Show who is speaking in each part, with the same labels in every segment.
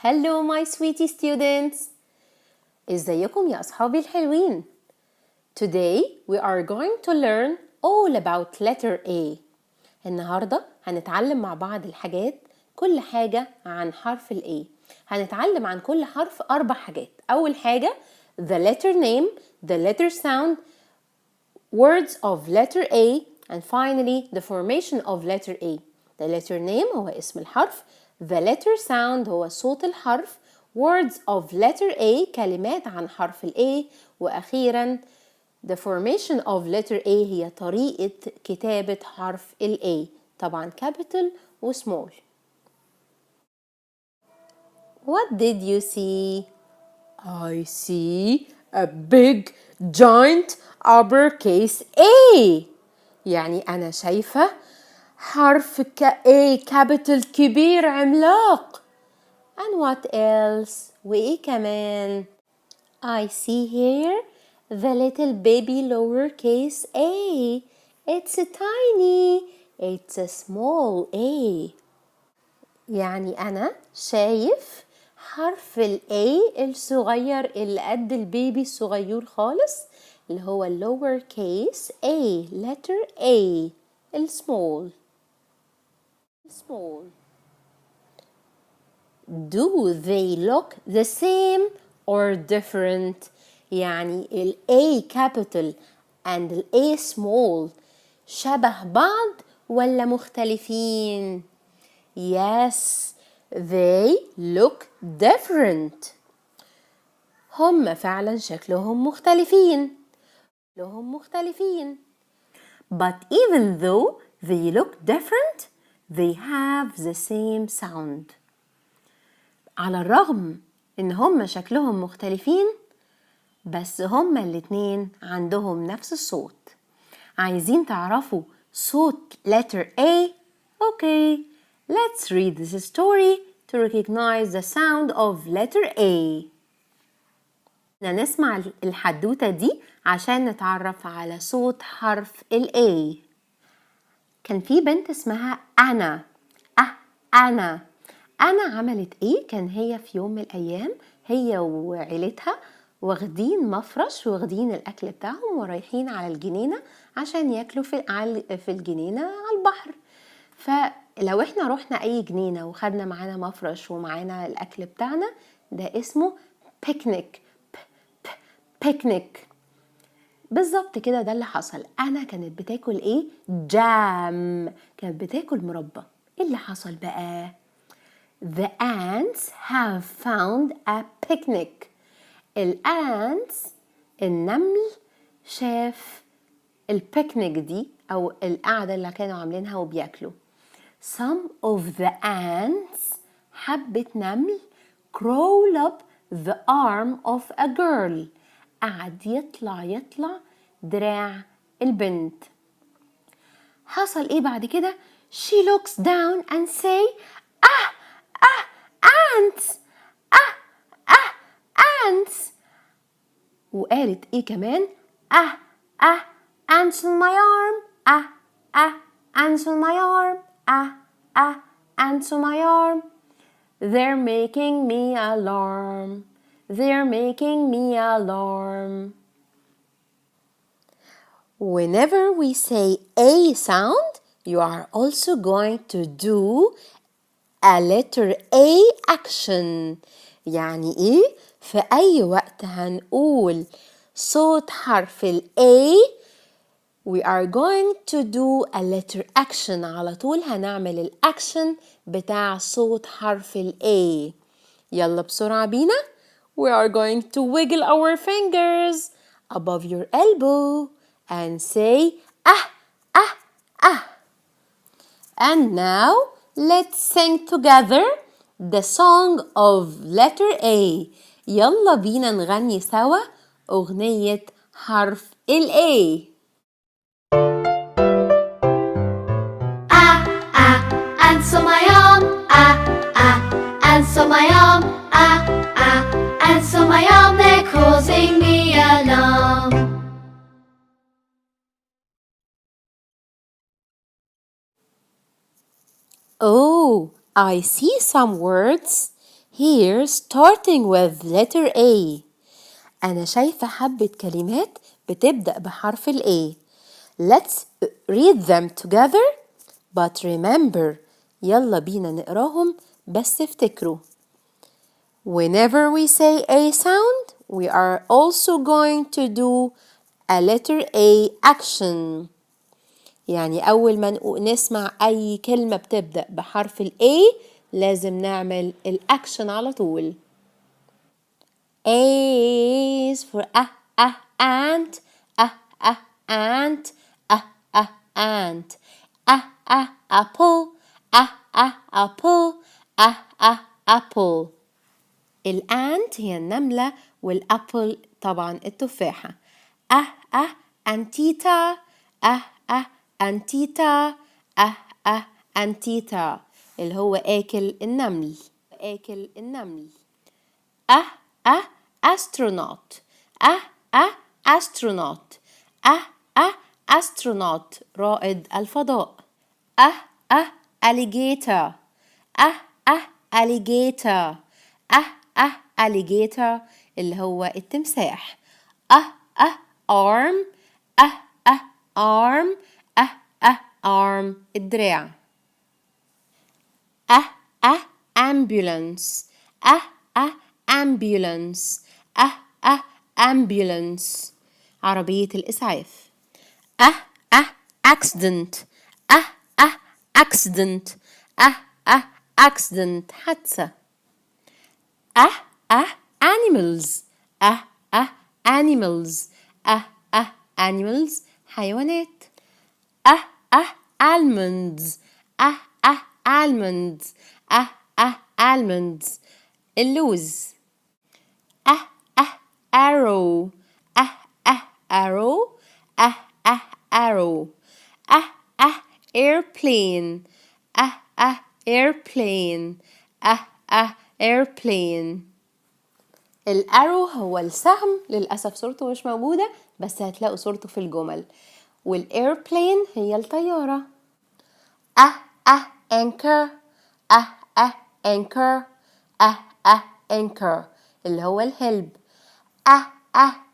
Speaker 1: Hello my sweetie students. ازيكم يا أصحابي الحلوين. Today we are going to learn all about letter A. النهاردة هنتعلم مع بعض كل حاجة عن حرف ال A. هنتعلم عن كل حرف 4 حاجات. أول حاجة the letter name, the letter sound, words of letter A, and finally the formation of letter A. The letter name هو اسم الحرف. The letter sound هو صوت الحرف. Words of letter A كلمات عن حرف ال A. وأخيرا the formation of letter A هي طريقة كتابة حرف ال A. طبعا capital و small. What did you see? I see a big giant uppercase A. يعني أنا شايفة حرف A capital كبير عملاق. And what else? وإيه كمان؟ I see here the little baby lowercase a. It's tiny. It's a small a. يعني أنا شايف حرف ال A الصغير اللي قد البيبي الصغير خالص اللي هو lowercase a, letter A, small. Do they look the same or different? يعني ال A capital and ال A small شبه بعض ولا مختلفين؟ Yes, they look different. هم فعلا شكلهم مختلفين. But even though they look different, they have the same sound. على الرغم إن هم شكلهم مختلفين بس هما الاتنين عندهم نفس الصوت. عايزين تعرفوا صوت letter A? Okay, let's read this story to recognize the sound of letter A. نسمع الحدوتة دي عشان نتعرف على صوت حرف ال A. كان في بنت اسمها أنا. أنا عملت إيه؟ كان هي في يوم من الأيام هي وعيلتها واخدين مفرش واخدين الأكل بتاعهم ورايحين على الجنينة عشان ياكلوا في الجنينة على البحر. فلو احنا رحنا أي جنينة وخدنا معانا مفرش ومعانا الأكل بتاعنا ده اسمه بيكنيك. بيكنيك بالظبط كده. ده اللي حصل. أنا كانت بتاكل إيه؟ جام. كانت بتاكل مربى. إيه اللي حصل بقى؟ The ants have found a picnic. الants النمل شاف البيكنيك دي أو القعدة اللي كانوا عاملينها وبياكلوا. Some of the ants حبة نمل crawl up the arm of a girl. قعد يطلع دراع البنت. حصل ايه بعد كده؟ She looks down and say ants. ants. وقالت ايه كمان؟ ants on my arm. ants on my arm. ants on my arm. They're making me alarm. They're making me alarm. Whenever we say A sound, you are also going to do a letter A action. يعني إيه؟ في أي وقت هنقول صوت حرف ال A we are going to do a letter action. على طول هنعمل الأكشن بتاع صوت حرف ال A. يلا بسرعة بينا. We are going to wiggle our fingers above your elbow and say And now let's sing together the song of letter A. يلا بينا نغني سوا أغنية حرف ال A.
Speaker 2: Ants on my arm. Ants on my arm. Ants on my arm. They're causing me alarm.
Speaker 1: Oh, I see some words. Here starting with letter A. أنا شايفة حبة كلمات بتبدأ بحرف ال A. Let's read them together. But remember, يلا بينا نقراهم بس افتكروا. Whenever we say A sound, we are also going to do a letter A action. يعني أول ما نسمع أي كلمة بتبدأ بحرف ال A لازم نعمل الأكشن على طول. A is for ant, ant, ant. Apple, apple, apple. الأنت هي النملة والأبل طبعا التفاحة. أنتيتا، أنتيتا، أنتيتا اللي هو آكل النمل. آكل النمل. astronaut، astronaut، astronaut رائد الفضاء. alligator، alligator، alligator اللي هو التمساح. arm، arm، arm الدراع. ambulance، ambulance، ambulance عربية الإسعاف. accident، accident، accident حادثة. animals، animals، animals حيوانات. almonds، almonds، almonds اللوز. arrow، arrow، arrow. airplane، airplane، airplane. الارو هو السهم، للأسف صورته مش موجودة بس هتلاقوا صورته في الجمل. والايربلين هي الطيارة. anchor، anchor، anchor اللي هو الهلب.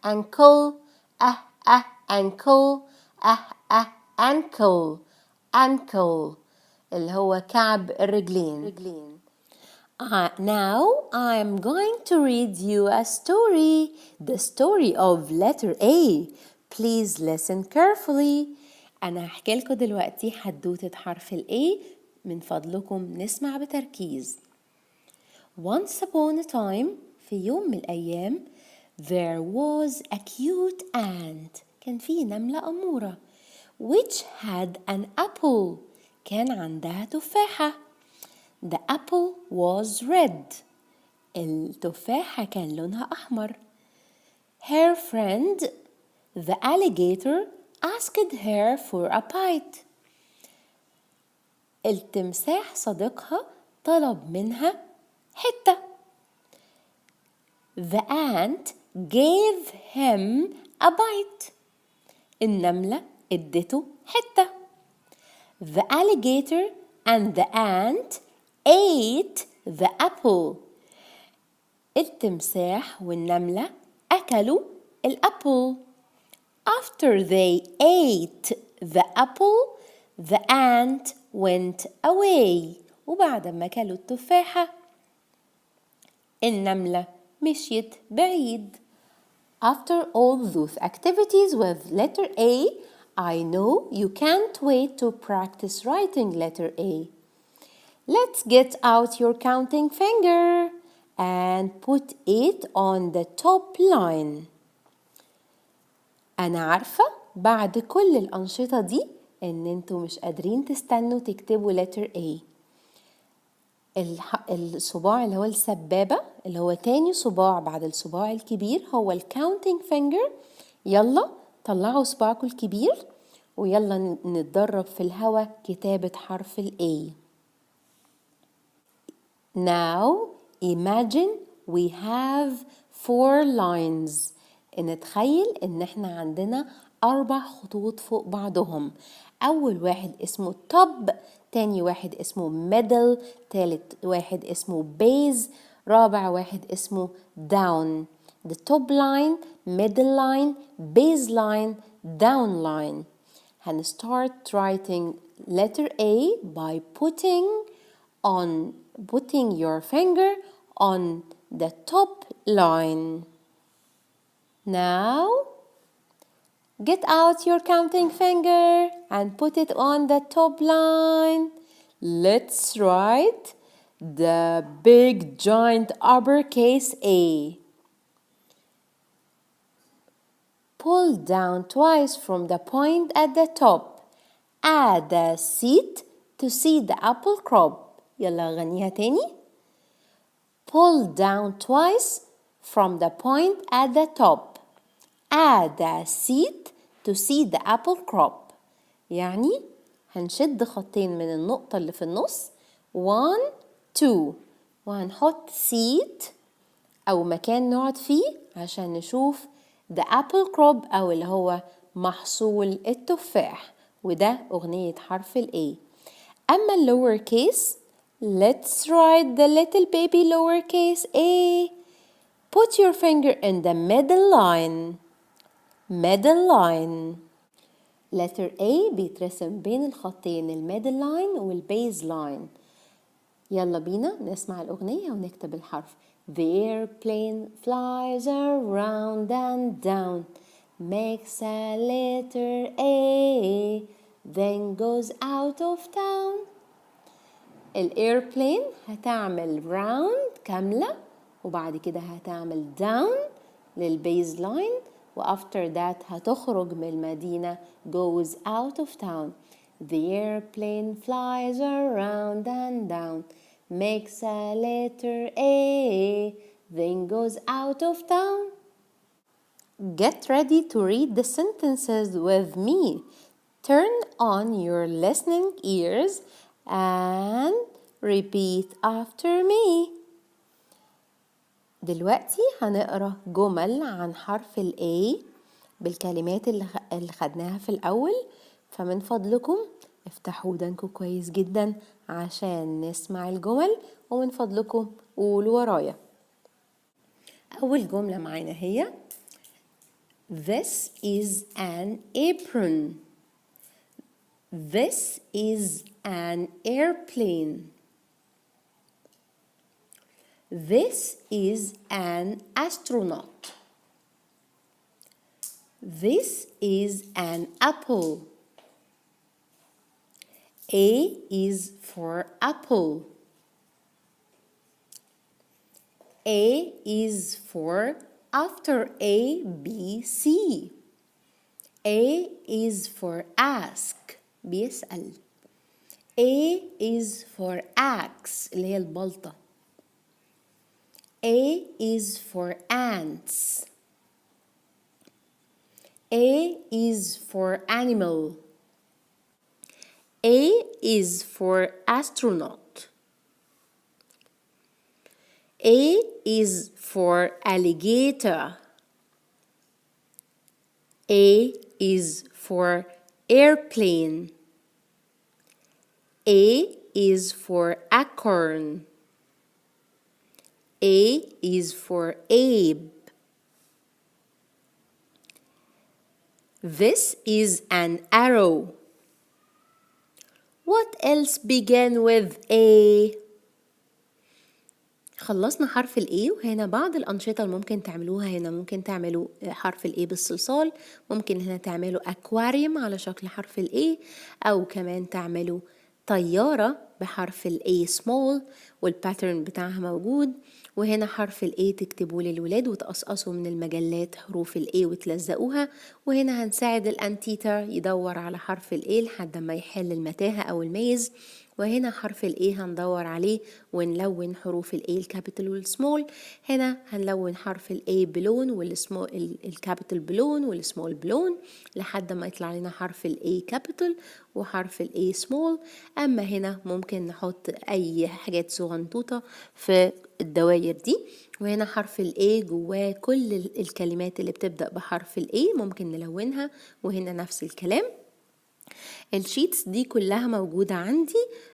Speaker 1: ankle، ankle، ankle، ankle اللي هو كعب الرجلين. Now I'm going to read you a story, the story of letter A. Please listen carefully. أنا هحكي لكم دلوقتي حدوتة حرف ال A. من فضلكم نسمع بتركيز. Once upon a time, في يوم من الأيام, there was a cute ant. كان في نملة أمورة. Which had an apple. كان عندها تفاحة. The apple was red. التفاحة كان لونها أحمر. Her friend, the alligator, asked her for a bite. التمساح صديقها طلب منها حتة. The ant gave him a bite. النملة ادته حتة. The alligator and the ant ate the apple. التمساح والنملة أكلوا الأبل. After they ate the apple, the ant went away. وبعد ما أكلوا التفاحة النملة مشيت بعيد. After all those activities with letter A, I know you can't wait to practice writing letter A. Let's get out your counting finger and put it on the top line. أنا عارفة بعد كل الأنشطة دي إن انتوا مش قادرين تستنوا تكتبوا letter A. الصباع اللي هو السبابة اللي هو تاني صباع بعد الصباع الكبير هو الكاونتينج فينجر. يلا طلعوا صباعكم الكبير ويلا نتدرب في الهواء كتابة حرف ال A. Now imagine we have 4 lines. نتخيل ان احنا عندنا 4 خطوط فوق بعضهم. اول واحد اسمه top، تاني واحد اسمه middle، تالت واحد اسمه base، رابع واحد اسمه down. The top line, middle line, base line, down line. هنstart writing letter A by putting your finger on the top line. Now get out your counting finger and put it on the top line. Let's write the big giant uppercase A. Pull down twice from the point at the top. Add a seat to see the apple crop. يلا غنيها تاني. Pull down twice from the point at the top. Add a seat to see the apple crop. يعني هنشد خطين من النقطة اللي في النص 1 2 وهنحط seat أو مكان نقعد فيه عشان نشوف the apple crop أو اللي هو محصول التفاح. وده أغنية حرف ال A. أما ال lower case, let's write the little baby lower case A. Put your finger in the middle line. Middle line. letter A بيترسم بين الخطين الميدل لاين والبيز لاين. يلا بينا نسمع الأغنية ونكتب الحرف. The airplane flies around and down, makes a letter A, then goes out of town. الايربلين هتعمل round كاملة وبعد كده هتعمل down للبيز لاين وafter that هتخرج من المدينة goes out of town. The airplane flies around and down, makes a letter A, then goes out of town. Get ready to read the sentences with me. Turn on your listening ears and repeat after me. دلوقتي هنقرأ جمل عن حرف ال A بالكلمات اللي خدناها في الأول. فمن فضلكم افتحوا ودانكم كويس جدا عشان نسمع الجمل ومن فضلكم قولوا ورايا. أول جملة معانا هي This is an apron. This is an airplane. This is an astronaut. This is an apple. A is for apple. A is for after A, B, C. A is for ask. بيسأل. A is for axe اللي هي البلطة. A is for ants. A is for animal. A is for astronaut. A is for alligator. A is for airplane. A is for acorn. A is for Abe. This is an arrow. What else began with A? خلصنا حرف ال A وهنا بعض الأنشطة اللي ممكن تعملوها. هنا ممكن تعملوا حرف ال A بالصلصال، ممكن هنا تعملوا أكواريوم على شكل حرف ال A، أو كمان تعملوا طيارة بحرف ال A small والباترن بتاعها موجود. وهنا حرف ال A تكتبوا للولاد وتقصقصوا من المجلات حروف ال A وتلزقوها. وهنا هنساعد الأنتيتر يدور على حرف ال A لحد ما يحل المتاهة أو الميز. وهنا حرف ال A هندور عليه ونلون حروف ال A الكابيتال والسمول. هنا هنلون حرف ال A بلون والسمول الكابيتال بلون والسمول بلون لحد ما يطلع لنا حرف ال A كابيتال وحرف ال A سمول. أما هنا ممكن نحط أي حاجات صغنطوطة في الدوائر دي. وهنا حرف ال A جواه كل الكلمات اللي بتبدأ بحرف ال A ممكن نلونها. وهنا نفس الكلام. الشيتس دي كلها موجودة عندي